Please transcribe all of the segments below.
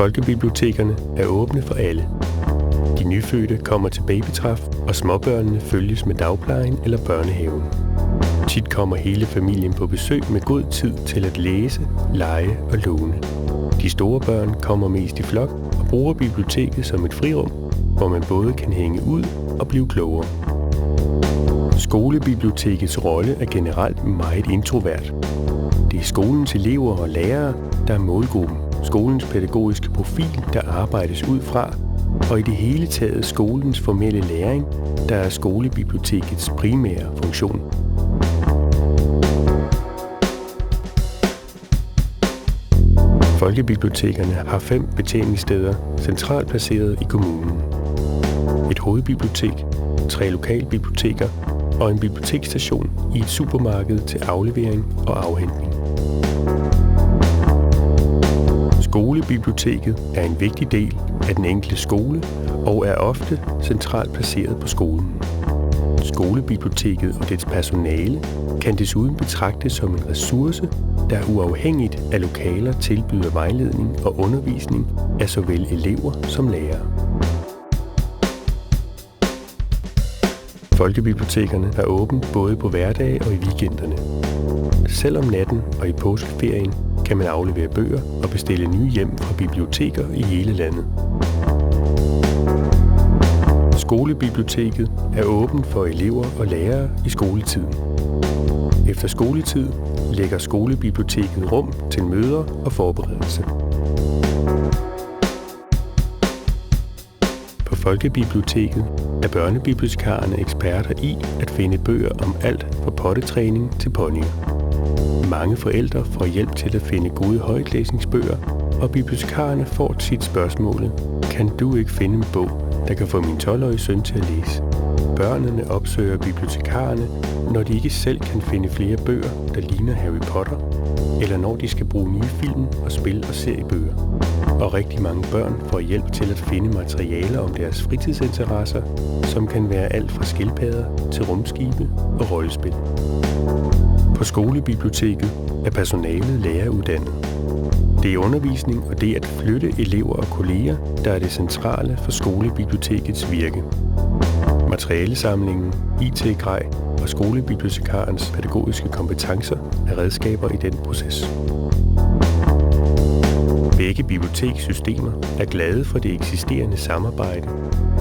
Folkebibliotekerne er åbne for alle. De nyfødte kommer til babytræf, og småbørnene følges med dagplejen eller børnehaven. Tit kommer hele familien på besøg med god tid til at læse, lege og låne. De store børn kommer mest i flok og bruger biblioteket som et frirum, hvor man både kan hænge ud og blive klogere. Skolebibliotekets rolle er generelt meget introvert. Det er skolens elever og lærere, der er målgruppen, skolens pædagogiske profil, der arbejdes ud fra, og i det hele taget skolens formelle læring, der er skolebibliotekets primære funktion. Folkebibliotekerne har 5 betjeningssteder centralt placeret i kommunen. Et hovedbibliotek, 3 lokalbiblioteker og en biblioteksstation i et supermarked til aflevering og afhentning. Skolebiblioteket er en vigtig del af den enkelte skole og er ofte centralt placeret på skolen. Skolebiblioteket og dets personale kan desuden betragtes som en ressource, der uafhængigt af lokaler tilbyder vejledning og undervisning af såvel elever som lærere. Folkebibliotekerne er åbent både på hverdage og i weekenderne. Selv om natten og i påskeferien kan man aflevere bøger og bestille nye hjem fra biblioteker i hele landet. Skolebiblioteket er åbent for elever og lærere i skoletiden. Efter skoletid lægger skolebiblioteket rum til møder og forberedelse. På Folkebiblioteket er børnebibliotekarerne eksperter i at finde bøger om alt fra pottetræning til ponyer. Mange forældre får hjælp til at finde gode højtlæsningsbøger, og bibliotekarerne får tit spørgsmålet: kan du ikke finde en bog, der kan få min 12-årige søn til at læse? Børnene opsøger bibliotekarerne, når de ikke selv kan finde flere bøger, der ligner Harry Potter, eller når de skal bruge nye film og spil og seriebøger. Og rigtig mange børn får hjælp til at finde materialer om deres fritidsinteresser, som kan være alt fra skildpadder til rumskibe og rollespil. På skolebiblioteket er personalet læreruddannet. Det er undervisning og det at flytte elever og kolleger, der er det centrale for skolebibliotekets virke. Materialesamlingen, IT-grej og skolebibliotekarens pædagogiske kompetencer er redskaber i den proces. Begge bibliotekssystemer er glade for det eksisterende samarbejde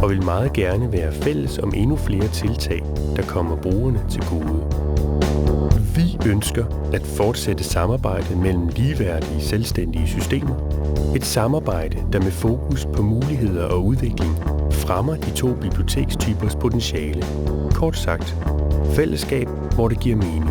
og vil meget gerne være fælles om endnu flere tiltag, der kommer brugerne til gode. Vi ønsker at fortsætte samarbejdet mellem ligeværdige, selvstændige systemer. Et samarbejde, der med fokus på muligheder og udvikling fremmer de 2 bibliotekstypers potentiale. Kort sagt, fællesskab, hvor det giver mening.